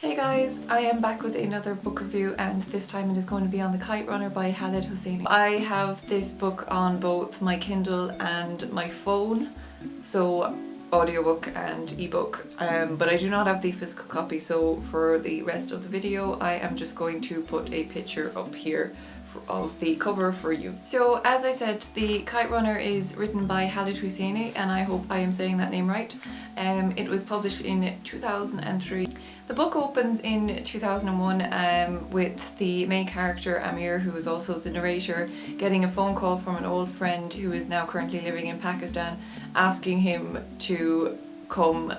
Hey guys, I am back with another book review and this time it is going to be on The Kite Runner by Khaled Hosseini. I have this book on both my Kindle and my phone, so audiobook and ebook, but I do not have the physical copy, so for the rest of the video I am just going to put a picture up here of the cover for you. So as I said, The Kite Runner is written by Khaled Hosseini and I hope I am saying that name right. It was published in 2003. The book opens in 2001 with the main character Amir, who is also the narrator, getting a phone call from an old friend who is now currently living in Pakistan, asking him to come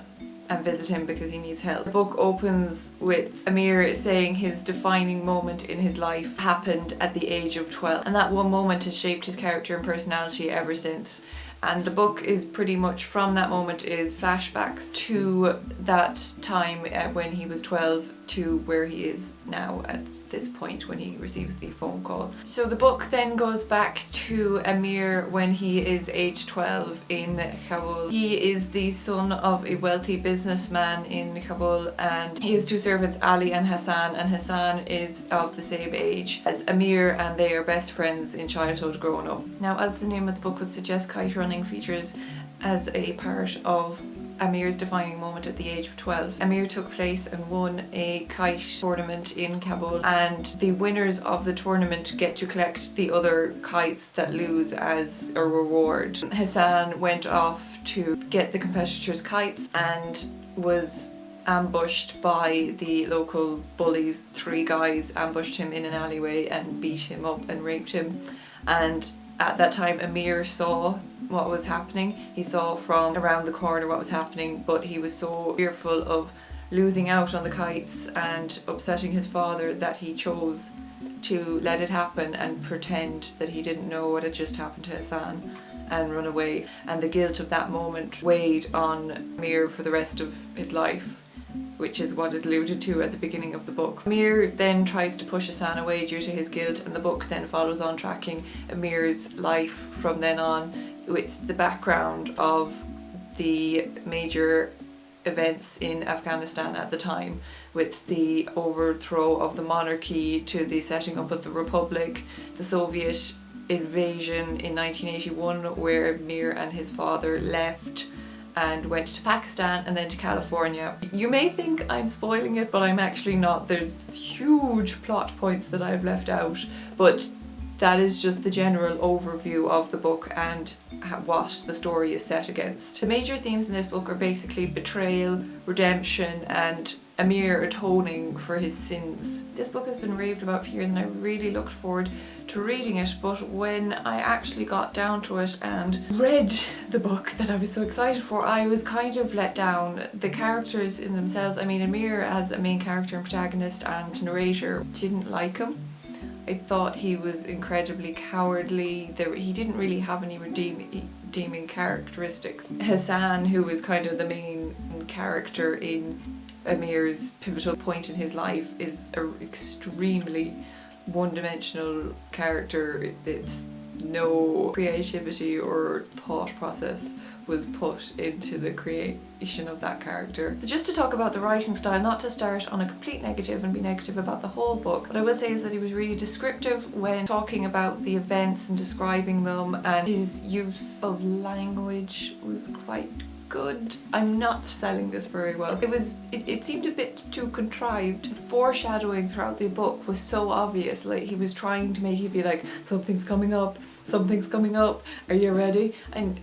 and visit him because he needs help. The book opens with Amir saying his defining moment in his life happened at the age of 12, and that one moment has shaped his character and personality ever since. And the book is pretty much, from that moment, is flashbacks to that time when he was 12 to where he is now at this point when he receives the phone call. So the book then goes back to Amir when he is age 12 in Kabul. He is the son of a wealthy businessman in Kabul and he has two servants, Ali and Hassan is of the same age as Amir and they are best friends in childhood growing up. Now, as the name of the book would suggest, kite running features as a part of Amir's defining moment at the age of 12. Amir took place and won a kite tournament in Kabul, and the winners of the tournament get to collect the other kites that lose as a reward. Hassan went off to get the competitors' kites and was ambushed by the local bullies. Three guys ambushed him in an alleyway and beat him up and raped him, and at that time Amir saw what was happening. He saw from around the corner what was happening, but he was so fearful of losing out on the kites and upsetting his father that he chose to let it happen and pretend that he didn't know what had just happened to Hassan and run away. And the guilt of that moment weighed on Amir for the rest of his life, which is what is alluded to at the beginning of the book. Amir then tries to push Hassan away due to his guilt, and the book then follows on tracking Amir's life from then on with the background of the major events in Afghanistan at the time, with the overthrow of the monarchy to the setting up of the republic, the Soviet invasion in 1981 where Amir and his father left and went to Pakistan and then to California. You may think I'm spoiling it, but I'm actually not. There's huge plot points that I've left out, but that is just the general overview of the book and what the story is set against. The major themes in this book are basically betrayal, redemption, and Amir atoning for his sins. This book has been raved about for years and I really looked forward to reading it, but when I actually got down to it and read the book that I was so excited for, I was kind of let down. The characters in themselves, I mean, Amir as a main character and protagonist and narrator, didn't like him. I thought he was incredibly cowardly. He didn't really have any redeeming characteristics. Hassan, who was kind of the main character in Amir's pivotal point in his life, is an extremely one-dimensional character. It's no creativity or thought process was put into the creation of that character. So just to talk about the writing style, not to start on a complete negative and be negative about the whole book, what I will say is that he was really descriptive when talking about the events and describing them, and his use of language was quite good. I'm not selling this very well. It seemed a bit too contrived. The foreshadowing throughout the book was so obvious. Like, he was trying to make you be like, something's coming up, are you ready? And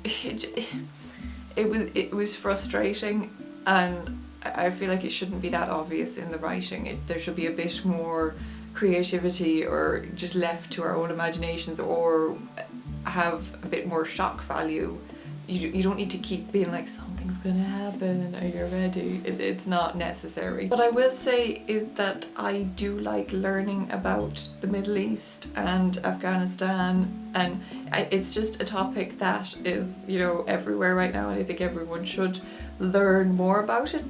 it was frustrating, and I feel like it shouldn't be that obvious in the writing. There should be a bit more creativity, or just left to our own imaginations, or have a bit more shock value. You don't need to keep being like, something's gonna happen, are you ready? It's not necessary. What I will say is that I do like learning about the Middle East and Afghanistan, and it's just a topic that is, you know, everywhere right now, and I think everyone should learn more about it.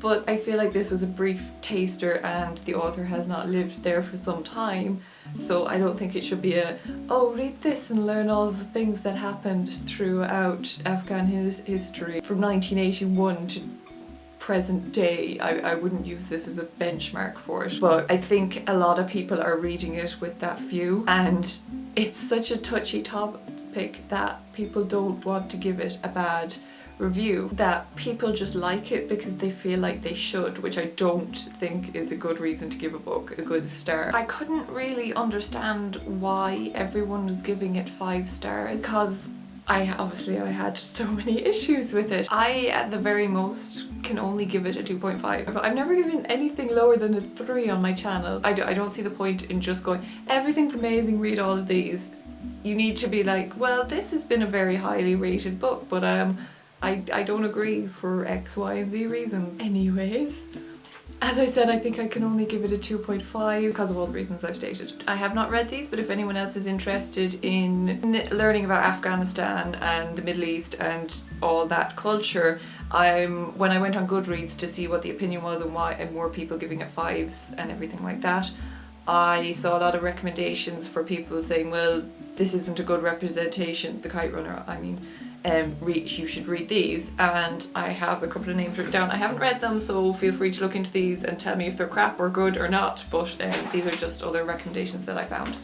But I feel like this was a brief taster and the author has not lived there for some time, so I don't think it should be oh, read this and learn all the things that happened throughout Afghan history from 1981 to present day. I wouldn't use this as a benchmark for it, but I think a lot of people are reading it with that view, and it's such a touchy topic that people don't want to give it a bad review, that people just like it because they feel like they should, which I don't think is a good reason to give a book a good star. I couldn't really understand why everyone was giving it 5 stars, because I had so many issues with it. I, at the very most, can only give it a 2.5. I've never given anything lower than a 3 on my channel. I don't see the point in just going, everything's amazing, read all of these. You need to be like, well, this has been a very highly rated book, but I don't agree for X, Y, and Z reasons. Anyways, as I said, I think I can only give it a 2.5 because of all the reasons I've stated. I have not read these, but if anyone else is interested in learning about Afghanistan and the Middle East and all that culture, when I went on Goodreads to see what the opinion was and why, and more people giving it 5s and everything like that, I saw a lot of recommendations for people saying, well, this isn't a good representation, the Kite Runner, I mean, you should read these, and I have a couple of names written down. I haven't read them, so feel free to look into these and tell me if they're crap or good or not, but these are just other recommendations that I found.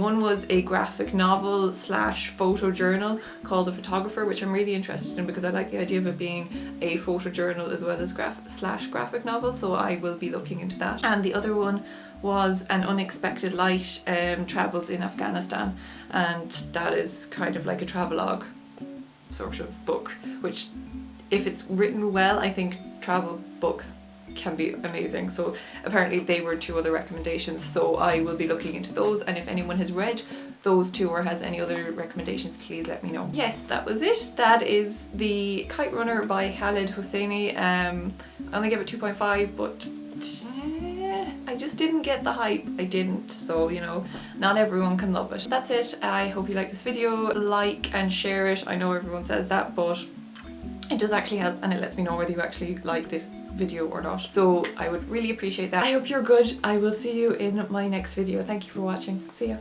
One was a graphic novel / photojournal called The Photographer, which I'm really interested in because I like the idea of it being a photojournal as well as graphic novel, so I will be looking into that. And the other one was An Unexpected Light, Travels in Afghanistan, and that is kind of like a travelogue sort of book, which if it's written well, I think travel books can be amazing. So apparently they were 2 other recommendations, so I will be looking into those, and if anyone has read those 2 or has any other recommendations, please let me know. Yes, that was it. That is the Kite Runner by Khaled Hosseini. I only gave it 2.5, but I just didn't get the hype. I didn't, so you know, not everyone can love it. That's it. I hope you like this video. Like and share it. I know everyone says that, but it does actually help, and it lets me know whether you actually like this video or not. So I would really appreciate that. I hope you're good. I will see you in my next video. Thank you for watching. See ya.